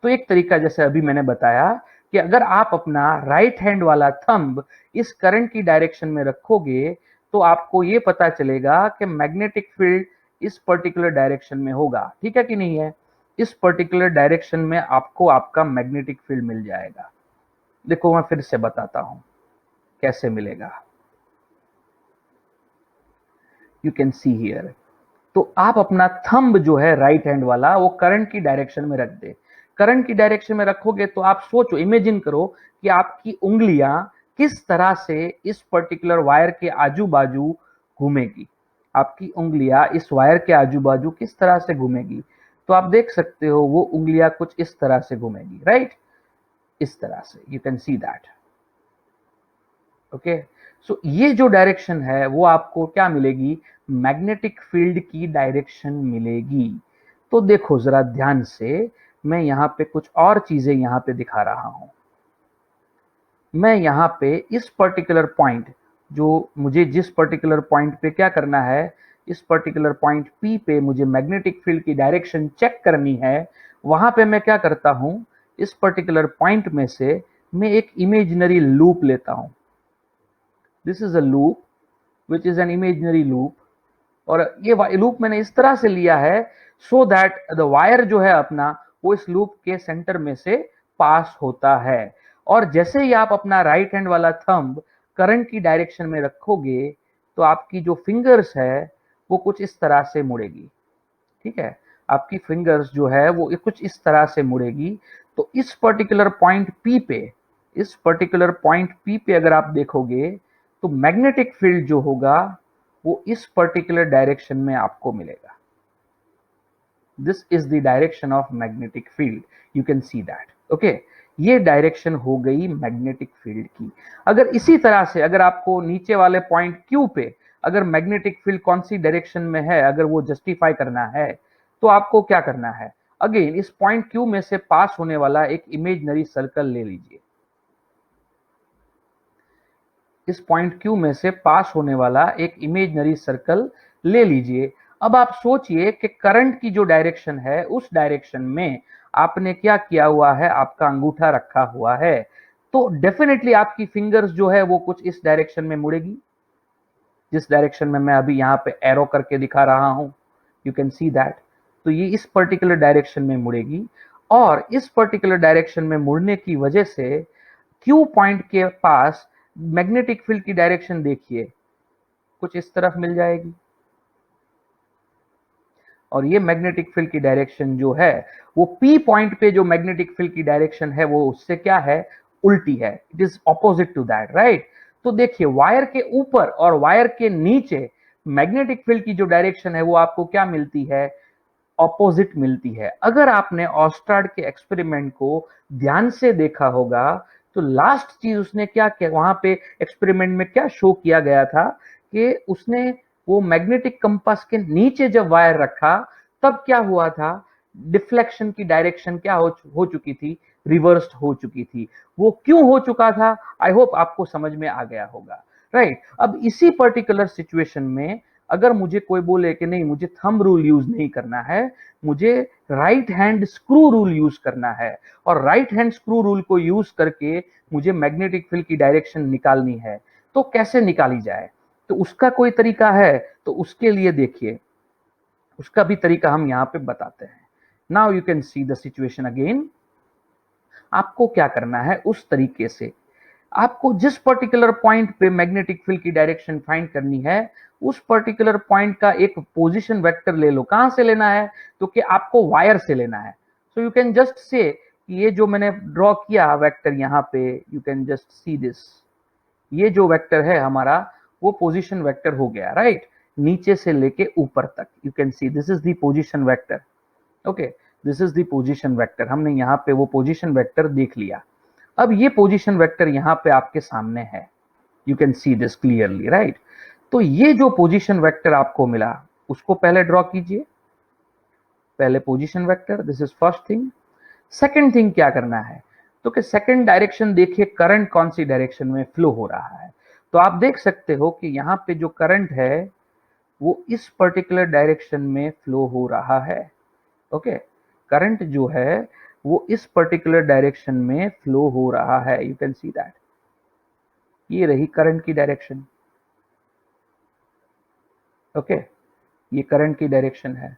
तो एक तरीका जैसे अभी मैंने बताया कि अगर आप अपना राइट हैंड वाला थंब इस करंट की डायरेक्शन में रखोगे तो आपको ये पता चलेगा कि मैग्नेटिक फील्ड इस पर्टिकुलर डायरेक्शन में होगा, ठीक है कि नहीं है। इस पर्टिकुलर डायरेक्शन में आपको आपका मैग्नेटिक फील्ड मिल जाएगा। देखो मैं फिर से बताता हूं कैसे मिलेगा। You can see here. तो आप अपना थंब जो है राइट हैंड वाला वो करंट की डायरेक्शन में रख दे। करंट की डायरेक्शन में रखोगे तो आप सोचो, इमेजिन करो कि आपकी उंगलियां किस तरह से इस पर्टिकुलर वायर के आजू बाजू घूमेगी। आपकी उंगलियां इस वायर के आजू बाजू किस तरह से घूमेगी, तो आप देख सकते हो वो उंगलियां कुछ इस तरह से घूमेगी, राइट, इस तरह से। You can see that. Okay, so ये जो डायरेक्शन है वो आपको क्या मिलेगी, मैग्नेटिक फील्ड की डायरेक्शन मिलेगी। तो देखो जरा ध्यान से, मैं यहाँ पे कुछ और चीजें यहाँ पे दिखा रहा हूं। मैं यहाँ पे इस पर्टिकुलर पॉइंट, जो मुझे जिस पर्टिकुलर पॉइंट पे क्या करना है, इस पर्टिकुलर पॉइंट पी पे मुझे मैग्नेटिक फील्ड की डायरेक्शन चेक करनी है, वहां पे मैं क्या करता हूं, इस पर्टिकुलर पॉइंट में से मैं एक इमेजिनरी लूप लेता हूं। This is a loop which is an imaginary loop, और ये लूप मैंने इस तरह से लिया है सो दैट द वायर जो है अपना वो इस लूप के सेंटर में से पास होता है। और जैसे ही आप अपना राइट हैंड वाला थंब करंट की डायरेक्शन में रखोगे तो आपकी जो फिंगर्स है वो कुछ इस तरह से मुड़ेगी, ठीक है। आपकी फिंगर्स जो है वो कुछ इस तरह से मुड़ेगी। तो इस पर्टिकुलर पॉइंट पी पे, इस पर्टिकुलर पॉइंट पी पे अगर आप देखोगे तो मैग्नेटिक फील्ड जो होगा वो इस पर्टिकुलर डायरेक्शन में आपको मिलेगा। This is the direction of magnetic field, you can see that. Okay, ये डायरेक्शन हो गई मैग्नेटिक फील्ड की। अगर इसी तरह से अगर आपको नीचे वाले पॉइंट क्यू पे अगर मैग्नेटिक फील्ड कौन सी डायरेक्शन में है अगर वो जस्टिफाई करना है तो आपको क्या करना है, अगेन इस पॉइंट क्यू में से पास होने वाला एक इमेजिनरी सर्कल ले लीजिए। इस पॉइंट क्यू में से पास होने वाला एक इमेजिनरी सर्कल ले लीजिए। अब आप सोचिए कि करंट की जो डायरेक्शन है उस डायरेक्शन में आपने क्या किया हुआ है, आपका अंगूठा रखा हुआ है, तो डेफिनेटली आपकी फिंगर्स जो है वो कुछ इस डायरेक्शन में मुड़ेगी, जिस डायरेक्शन में मैं अभी यहाँ पे एरो करके दिखा रहा हूं, यू कैन सी दैट। तो ये इस पर्टिकुलर डायरेक्शन में मुड़ेगी और इस पर्टिकुलर डायरेक्शन में मुड़ने की वजह से क्यू पॉइंट के पास मैग्नेटिक फील्ड की डायरेक्शन देखिए कुछ इस तरफ मिल जाएगी और ये मैग्नेटिक फील्ड की डायरेक्शन जो है वो पी पॉइंट पे जो मैग्नेटिक फील्ड की डायरेक्शन है वो उससे क्या है, उल्टी है, it is opposite to that, right. तो देखिए वायर के ऊपर और वायर के नीचे मैग्नेटिक फील्ड की जो डायरेक्शन है वो आपको क्या मिलती है, ऑपोजिट मिलती है। अगर आपने ऑस्ट्राड के एक्सपेरिमेंट को ध्यान से देखा होगा तो लास्ट चीज उसने क्या किया, वहां पे एक्सपेरिमेंट में क्या शो किया गया था कि उसने वो मैग्नेटिक कंपास के नीचे जब वायर रखा तब क्या हुआ था, डिफ्लेक्शन की डायरेक्शन क्या हो चुकी थी, रिवर्स्ड हो चुकी थी। वो क्यों हो चुका था, आई होप आपको समझ में आ गया होगा, राइट। अब इसी पर्टिकुलर सिचुएशन में अगर मुझे कोई बोले कि नहीं मुझे थंब रूल यूज नहीं करना है, मुझे right hand screw rule use करना है और राइट हैंड स्क्रू रूल को यूज करके मुझे मैग्नेटिक फील्ड की डायरेक्शन निकालनी है, तो कैसे निकाली जाए, तो उसका कोई तरीका है, तो उसके लिए देखिए उसका भी तरीका हम यहाँ पे बताते हैं। Now you can see the situation again. आपको क्या करना है, उस तरीके से आपको जिस पर्टिकुलर पॉइंट पे मैग्नेटिक फील्ड की डायरेक्शन फाइंड करनी है उस पर्टिकुलर पॉइंट का एक पोजीशन वेक्टर ले लो। कहां से लेना है, तो कि आपको वायर से लेना है। So you can just say ये जो मैंने ड्रॉ किया वेक्टर यहाँ पे, you can just see this, ये जो वेक्टर है हमारा वो पोजीशन वेक्टर हो गया, राइट। नीचे से लेके ऊपर तक you can see this is the position vector, okay, this is the position vector. हमने यहाँ पे वो पोजीशन वेक्टर देख लिया। अब ये पोजीशन वेक्टर यहाँ पे आपके सामने है, you can see this clearly, right. तो ये जो पोजीशन वेक्टर आपको मिला उसको पहले ड्रॉ कीजिए, पहले position vector, this is first thing. Second thing क्या करना है, तो कि सेकंड डायरेक्शन देखिए करंट कौन सी डायरेक्शन में फ्लो हो रहा है। तो आप देख सकते हो कि यहाँ पे जो करंट है वो इस पर्टिकुलर डायरेक्शन में फ्लो हो रहा है, ओके। करंट जो है वो इस पर्टिकुलर डायरेक्शन में फ्लो हो रहा है, यू कैन सी दैट। ये रही करंट की डायरेक्शन, ओके, ये करंट की डायरेक्शन है।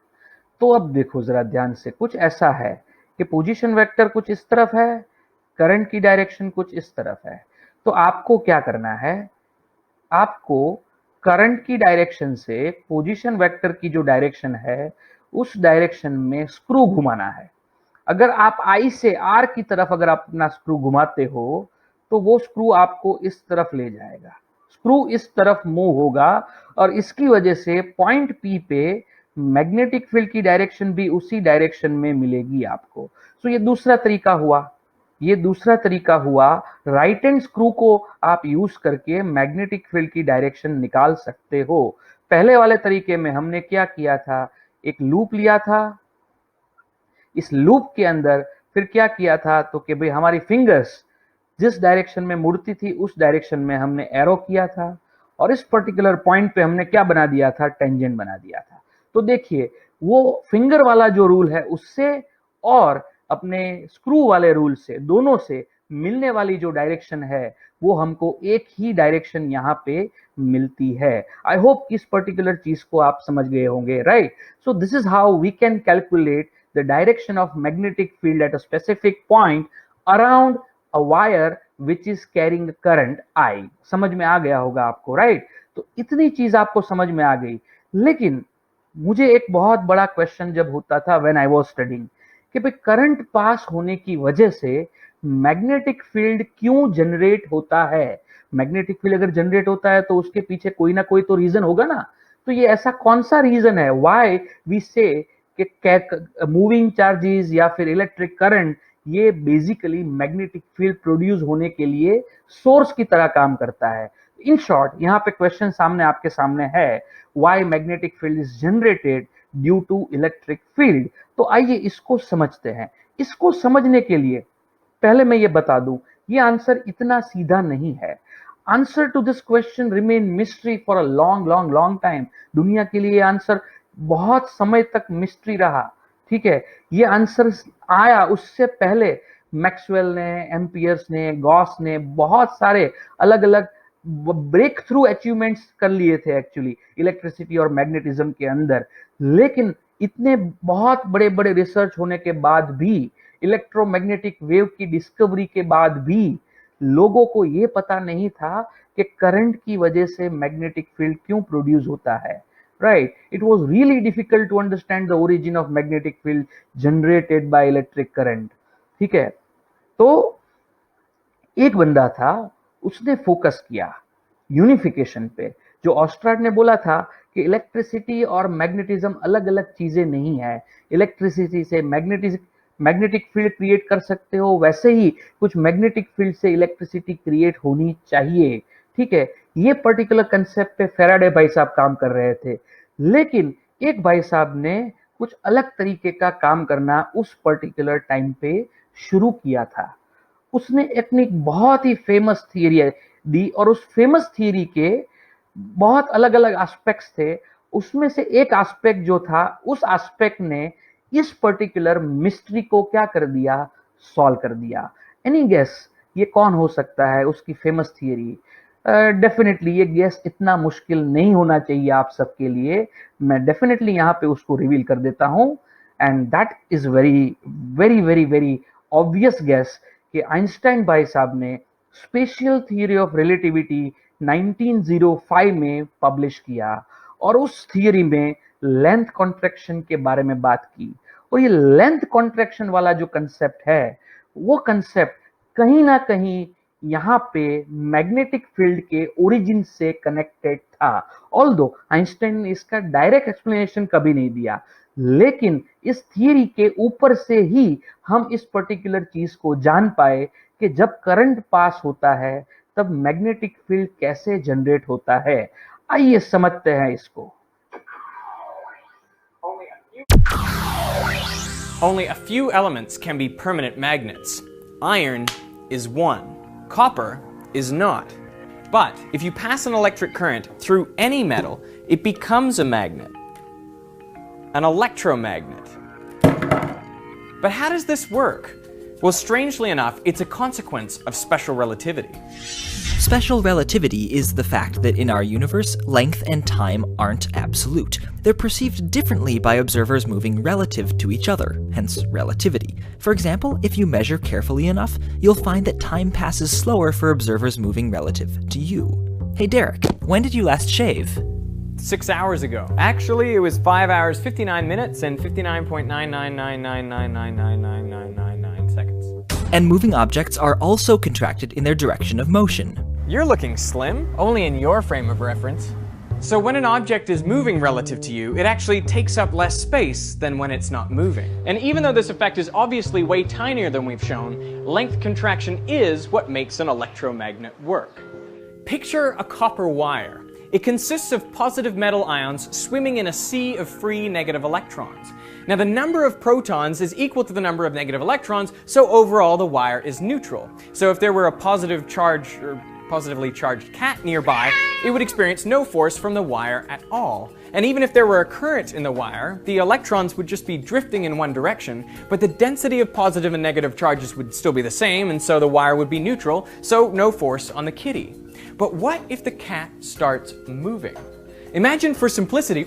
तो अब देखो जरा ध्यान से, कुछ ऐसा है कि पोजीशन वेक्टर कुछ इस तरफ है, करंट की डायरेक्शन कुछ इस तरफ है। तो आपको क्या करना है, आपको करंट की डायरेक्शन से पोजीशन वेक्टर की जो डायरेक्शन है उस डायरेक्शन में स्क्रू घुमाना है। अगर आप आई से आर की तरफ अगर आप अपना स्क्रू घुमाते हो तो वो स्क्रू आपको इस तरफ ले जाएगा, स्क्रू इस तरफ मूव होगा और इसकी वजह से पॉइंट पी पे मैग्नेटिक फील्ड की डायरेक्शन भी उसी डायरेक्शन में मिलेगी आपको। सो ये दूसरा तरीका हुआ, ये दूसरा तरीका हुआ, राइट हैंड स्क्रू को आप यूज करके मैग्नेटिक फील्ड की डायरेक्शन निकाल सकते हो। पहले वाले तरीके में हमने क्या किया था, एक लूप लिया था, इस लूप के अंदर फिर क्या किया था, तो कि भाई हमारी फिंगर्स जिस डायरेक्शन में मुड़ती थी उस डायरेक्शन में हमने एरो किया था और इस पर्टिकुलर पॉइंट पे हमने क्या बना दिया था, टेंजेंट बना दिया था। तो देखिए वो फिंगर वाला जो रूल है उससे और अपने स्क्रू वाले रूल से, दोनों से मिलने वाली जो डायरेक्शन है वो हमको एक ही डायरेक्शन यहाँ पे मिलती है। आई होप इस पर्टिकुलर चीज को आप समझ गए होंगे, right. So this is how we can calculate the direction of magnetic field at a specific point around a wire which is carrying a current I। समझ में आ गया होगा आपको, राइट। तो इतनी चीज आपको समझ में आ गई, लेकिन मुझे एक बहुत बड़ा क्वेश्चन जब होता था व्हेन आई वाज स्टडीइंग कि भाई करंट पास होने की वजह से मैग्नेटिक फील्ड क्यों जनरेट होता है। मैग्नेटिक फील्ड अगर जनरेट होता है तो उसके पीछे कोई ना कोई तो रीजन होगा ना। तो ये ऐसा कौन सा रीजन है, व्हाई वी से कि मूविंग चार्जेस या फिर इलेक्ट्रिक करंट ये बेसिकली मैग्नेटिक फील्ड प्रोड्यूस होने के लिए सोर्स की तरह काम करता है। इन शॉर्ट, यहाँ पे क्वेश्चन सामने आपके सामने है, why magnetic field is generated due to electric field. तो आइए इसको समझते हैं। इसको समझने के लिए पहले मैं ये बता दूं, ये आंसर इतना सीधा नहीं है। Answer to this question remain mystery for a long long long time. दुनिया के लिए आंसर बहुत समय तक मिस्ट्री रहा। ठीक है, ये आंसर आया उससे पहले मैक्सवेल ने, एम्पियर्स ने, गॉस ने बहुत सारे अलग अलग ब्रेक थ्रू अचीवमेंट्स कर लिए थे एक्चुअली इलेक्ट्रिसिटी और मैग्नेटिज्म के अंदर। लेकिन इतने बहुत बड़े बड़े रिसर्च होने के बाद भी, इलेक्ट्रोमैग्नेटिक वेव की डिस्कवरी के बाद भी लोगों को यह पता नहीं था कि करंट की वजह से मैग्नेटिक फील्ड क्यों प्रोड्यूस होता है। Right, it was really difficult to understand the origin of magnetic field generated by electric current. ठीक है, तो एक बंदा था, उसने फोकस किया यूनिफिकेशन पे। जो ऑस्ट्राड ने बोला था कि इलेक्ट्रिसिटी और मैग्नेटिज्म अलग अलग चीजें नहीं है, इलेक्ट्रिसिटी से मैग्नेटिक फील्ड क्रिएट कर सकते हो, वैसे ही कुछ मैग्नेटिक फील्ड से इलेक्ट्रिसिटी क्रिएट होनी चाहिए। ठीक है, ये पर्टिकुलर कंसेप्ट पे फैराडे भाई साहब काम कर रहे थे। लेकिन एक भाई साहब ने कुछ अलग तरीके का काम करना उस पर्टिकुलर टाइम पे शुरू किया था। उसने एक बहुत ही फेमस थियरी दी और उस फेमस थियरी के बहुत अलग अलग एस्पेक्ट्स थे। उसमें से एक एस्पेक्ट जो था, उस एस्पेक्ट ने इस पर्टिकुलर मिस्ट्री को क्या कर दिया, सॉल्व कर दिया। एनी गेस ये कौन हो सकता है उसकी फेमस थियरी? डेफिनेटली ये गेस इतना मुश्किल नहीं होना चाहिए आप सबके लिए। मैं डेफिनेटली यहाँ पे उसको रिवील कर देता हूँ, and that is very very very very obvious guess कि आइंस्टाइन भाई साहब ने स्पेशल थियरी ऑफ रिलेटिविटी 1905 में पब्लिश किया और उस थियरी में लेंथ कॉन्ट्रैक्शन के बारे में बात की। और ये लेंथ कॉन्ट्रैक्शन वाला जो कंसेप्ट है, वो कंसेप्ट कहीं ना कहीं यहाँ पे मैग्नेटिक फील्ड के ओरिजिन से कनेक्टेड था। ऑल्दो आइंस्टाइन ने इसका डायरेक्ट एक्सप्लेनेशन कभी नहीं दिया, लेकिन इस थियरी के ऊपर से ही हम इस पर्टिकुलर चीज को जान पाए कि जब करंट पास होता है तब मैग्नेटिक फील्ड कैसे जनरेट होता है। आइए समझते हैं इसको। Only a few elements can be permanent magnets. Iron is one. Copper is not. But if you pass an electric current through any metal, it becomes a magnet. An electromagnet. But how does this work? Well, strangely enough, it's a consequence of special relativity. Special relativity is the fact that in our universe, length and time aren't absolute. They're perceived differently by observers moving relative to each other, hence relativity. For example, if you measure carefully enough, you'll find that time passes slower for observers moving relative to you. Hey Derek, when did you last shave? 6 hours ago. Actually, it was 5 hours, 59 minutes, and 59.99999999999 seconds. And moving objects are also contracted in their direction of motion. You're looking slim, only in your frame of reference. So when an object is moving relative to you, it actually takes up less space than when it's not moving. And even though this effect is obviously way tinier than we've shown, length contraction is what makes an electromagnet work. Picture a copper wire. It consists of positive metal ions swimming in a sea of free negative electrons. Now the number of protons is equal to the number of negative electrons, so overall the wire is neutral. So if there were a positive charge or positively charged cat nearby, it would experience no force from the wire at all. And even if there were a current in the wire, the electrons would just be drifting in one direction, but the density of positive and negative charges would still be the same, and so the wire would be neutral, so no force on the kitty. But what if the cat starts moving? Imagine for simplicity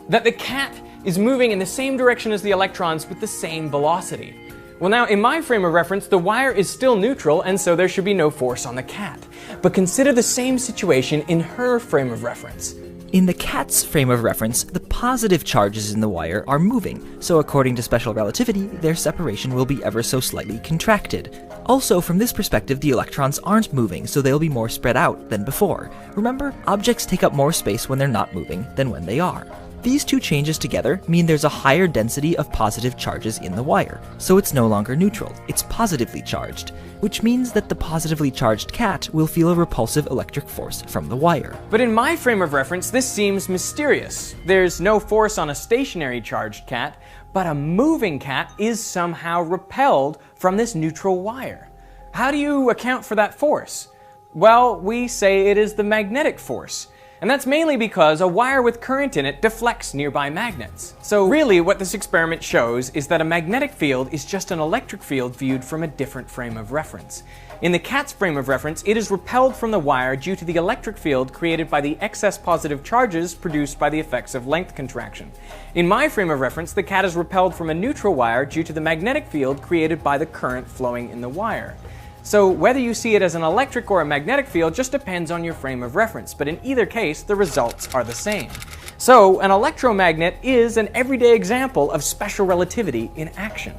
that the cat is moving in the same direction as the electrons with the same velocity. Well now, in my frame of reference, the wire is still neutral, and so there should be no force on the cat. But consider the same situation in her frame of reference. In the cat's frame of reference, the positive charges in the wire are moving, so according to special relativity, their separation will be ever so slightly contracted. Also, from this perspective, the electrons aren't moving, so they'll be more spread out than before. Remember, objects take up more space when they're not moving than when they are. These two changes together mean there's a higher density of positive charges in the wire, so it's no longer neutral, it's positively charged, which means that the positively charged cat will feel a repulsive electric force from the wire. But in my frame of reference, this seems mysterious. There's no force on a stationary charged cat, but a moving cat is somehow repelled from this neutral wire. How do you account for that force? Well, we say it is the magnetic force. And that's mainly because a wire with current in it deflects nearby magnets. So really what this experiment shows is that a magnetic field is just an electric field viewed from a different frame of reference. In the cat's frame of reference, it is repelled from the wire due to the electric field created by the excess positive charges produced by the effects of length contraction. In my frame of reference, the cat is repelled from a neutral wire due to the magnetic field created by the current flowing in the wire. So whether you see it as an electric or a magnetic field just depends on your frame of reference, but in either case, the results are the same. So an electromagnet is an everyday example of special relativity in action.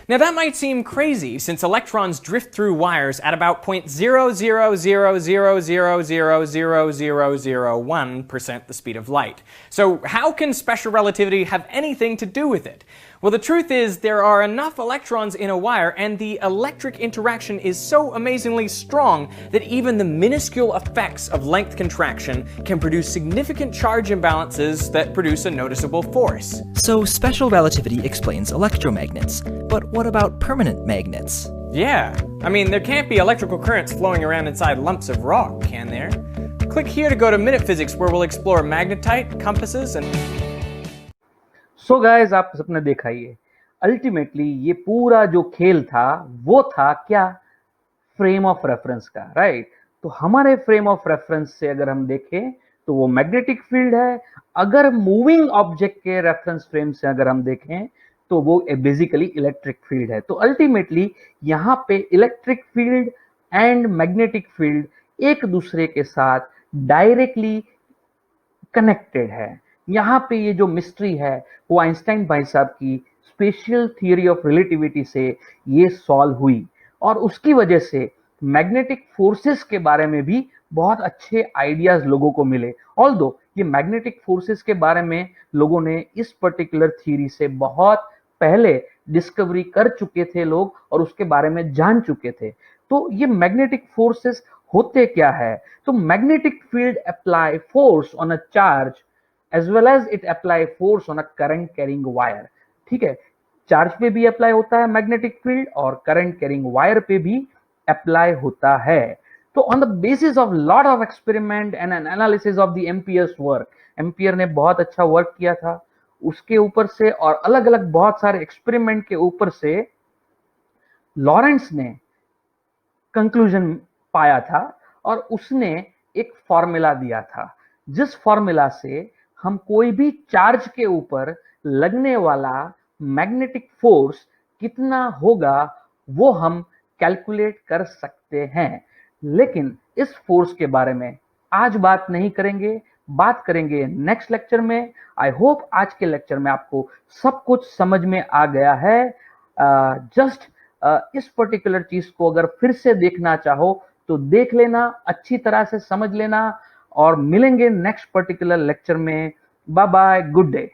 Now that might seem crazy since electrons drift through wires at about 0.00000000001% the speed of light. So how can special relativity have anything to do with it? Well, the truth is there are enough electrons in a wire and the electric interaction is so amazingly strong that even the minuscule effects of length contraction can produce significant charge imbalances that produce a noticeable force. So special relativity explains electromagnets, but what about permanent magnets? Yeah, I mean, there can't be electrical currents flowing around inside lumps of rock, can there? Click here to go to Minute Physics, where we'll explore magnetite, compasses, and... so guys, आप सबने देखा ये ultimately ये पूरा जो खेल था वो था क्या, फ्रेम ऑफ रेफरेंस का, राइट। तो हमारे फ्रेम ऑफ रेफरेंस से अगर हम देखें तो वो मैग्नेटिक फील्ड है। अगर मूविंग ऑब्जेक्ट के रेफरेंस फ्रेम से अगर हम देखें तो वो बेसिकली इलेक्ट्रिक फील्ड है। तो अल्टीमेटली यहाँ पे electric field and magnetic field एक दूसरे के साथ डायरेक्टली कनेक्टेड है। यहाँ पे ये जो मिस्ट्री है वो आइंस्टाइन भाई साहब की स्पेशल थियरी ऑफ रिलेटिविटी से ये सॉल्व हुई और उसकी वजह से मैग्नेटिक फोर्सेस के बारे में भी बहुत अच्छे आइडियाज लोगों को मिले। ऑल्दो ये मैग्नेटिक फोर्सेस के बारे में लोगों ने इस पर्टिकुलर थियरी से बहुत पहले डिस्कवरी कर चुके थे लोग और उसके बारे में जान चुके थे। तो ये मैग्नेटिक फोर्सेस होते क्या है? तो magnetic field apply force on a charge as well as it apply force on a current carrying wire। ठीक है, चार्ज पे भी अप्लाई होता है मैग्नेटिक फील्ड और करंट कैरिंग वायर पे भी अप्लाई होता है। तो on the basis of lot of experiment and N analysis of the amperes work, ampere ने बहुत अच्छा वर्क किया था उसके ऊपर से और अलग अलग बहुत सारे एक्सपेरिमेंट के ऊपर से लॉरेंट्ज ने कंक्लूजन पाया था और उसने एक फॉर्मूला दिया था जिस फॉर्मूला से हम कोई भी चार्ज के ऊपर लगने वाला मैग्नेटिक फोर्स कितना होगा वो हम कैलकुलेट कर सकते हैं। लेकिन इस फोर्स के बारे में आज बात नहीं करेंगे, बात करेंगे नेक्स्ट लेक्चर में। आई होप आज के लेक्चर में आपको सब कुछ समझ में आ गया है। इस पर्टिकुलर चीज को अगर फिर से देखना चाहो तो देख लेना, अच्छी तरह से समझ लेना और मिलेंगे नेक्स्ट पर्टिकुलर लेक्चर में। Bye bye, good day.